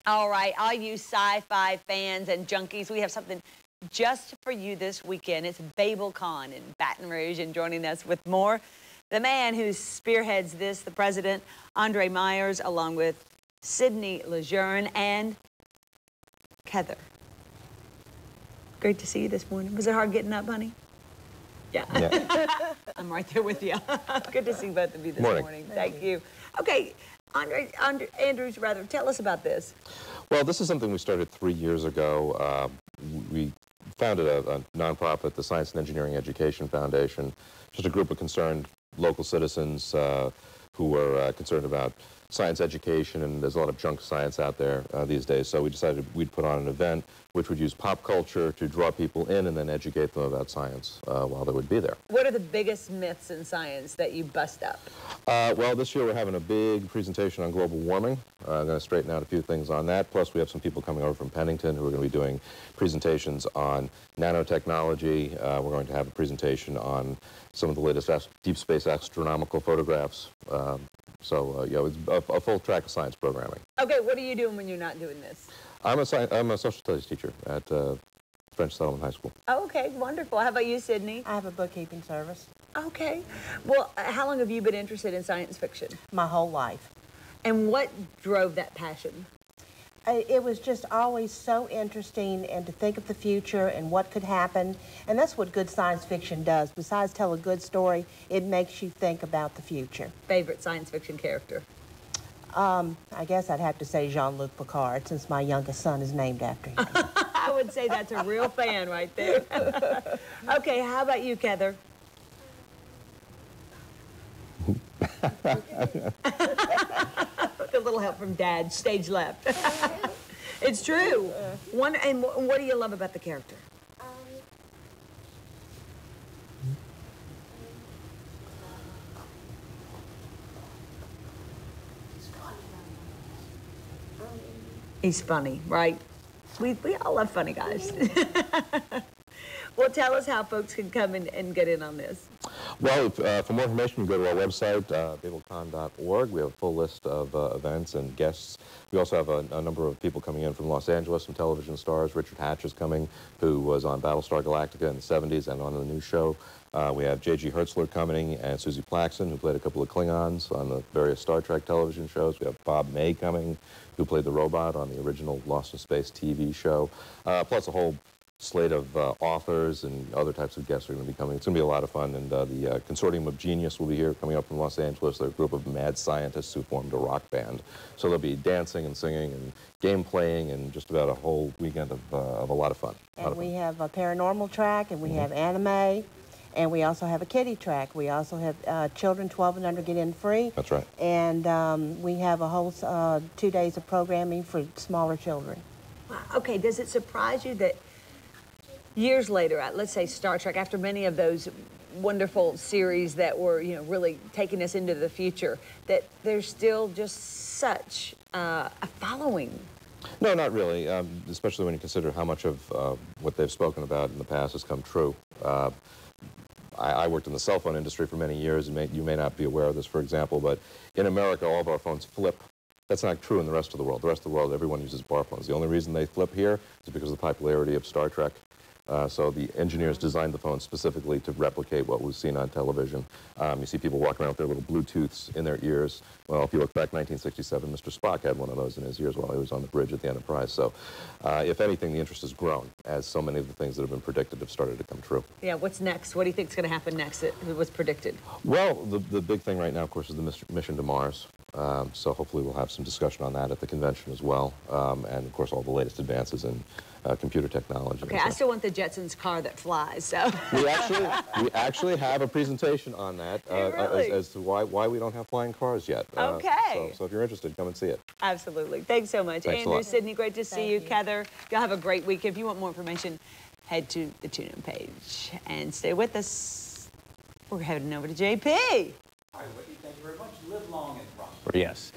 All right, all you sci-fi fans and junkies, we have something just for you this weekend. It's BabelCon in Baton Rouge, and joining us with more, the man who spearheads this, the president, Andre Myers, along with Sydney Lejeune and Heather. Great to see you this morning. Was it hard getting up, honey? Yeah. I'm right there with you. Good to see both of you this morning. Thank you. Okay, Andrews, tell us about this. Well, this is something we started 3 years ago. We founded a nonprofit, the Science and Engineering Education Foundation, just a group of concerned local citizens who were concerned about science education, and there's a lot of junk science out there these days. So we decided we'd put on an event which would use pop culture to draw people in and then educate them about science while they would be there. What are the biggest myths in science that you bust up? Well, this year we're having a big presentation on global warming. I'm going to straighten out a few things on that. Plus, we have some people coming over from Pennington who are going to be doing presentations on nanotechnology. We're going to have a presentation on some of the latest deep space astronomical photographs. So, it's a full track of science programming. Okay, what are you doing when you're not doing this? I'm a social studies teacher at French Settlement High School. Oh, okay, wonderful. How about you, Sydney? I have a bookkeeping service. Okay. Well, how long have you been interested in science fiction? My whole life. And what drove that passion? It was just always so interesting, and to think of the future and what could happen. And that's what good science fiction does. Besides tell a good story, it makes you think about the future. Favorite science fiction character? I guess I'd have to say Jean-Luc Picard, since my youngest son is named after him. I would say that's a real fan right there. Okay, how about you, Heather? A little help from Dad, stage left. It's true. And what do you love about the character? He's funny, right? We all love funny guys. Well, tell us how folks can come and get in on this. Well, for more information, you can go to our website, BabelCon.org. We have a full list of events and guests. We also have a number of people coming in from Los Angeles, some television stars. Richard Hatch is coming, who was on Battlestar Galactica in the 70s and on the new show. We have J.G. Hertzler coming, and Susie Plaxton, who played a couple of Klingons on the various Star Trek television shows. We have Bob May coming, who played the robot on the original Lost in Space TV show, plus a whole slate of authors and other types of guests are going to be coming. It's going to be a lot of fun, and the Consortium of Genius will be here, coming up from Los Angeles. They're a group of mad scientists who formed a rock band. So there'll be dancing and singing and game playing and just about a whole weekend of a lot of fun. And we have a paranormal track, and we have anime, and we also have a kiddie track. We also have children 12 and under get in free. That's right. And we have a whole 2 days of programming for smaller children. Wow. Okay, does it surprise you that years later, let's say Star Trek, after many of those wonderful series that were, really taking us into the future, that there's still just such a following? No, not really, especially when you consider how much of what they've spoken about in the past has come true. I worked in the cell phone industry for many years, and you may not be aware of this, for example, but in America, all of our phones flip. That's not true in the rest of the world. The rest of the world, everyone uses bar phones. The only reason they flip here is because of the popularity of Star Trek. So the engineers designed the phone specifically to replicate what was seen on television. You see people walking around with their little Bluetooths in their ears. Well, if you look back 1967, Mr. Spock had one of those in his ears while he was on the bridge at the Enterprise. So if anything, the interest has grown as so many of the things that have been predicted have started to come true. Yeah, what's next? What do you think is going to happen next that was predicted? Well, the big thing right now, of course, is the mission to Mars. So hopefully we'll have some discussion on that at the convention as well. And, of course, all the latest advances in computer technology. Okay, I still want the Jetsons car that flies, so. We actually have a presentation on that really? as to why we don't have flying cars yet. Okay. So if you're interested, come and see it. Absolutely. Thanks so much. Thanks Andrew, Sydney, great to see you. Thank you. Heather, y'all have a great week. If you want more information, head to the tune-in page and stay with us. We're heading over to JP. All right, Whitney, thank you very much. Live long and prosper. Yes.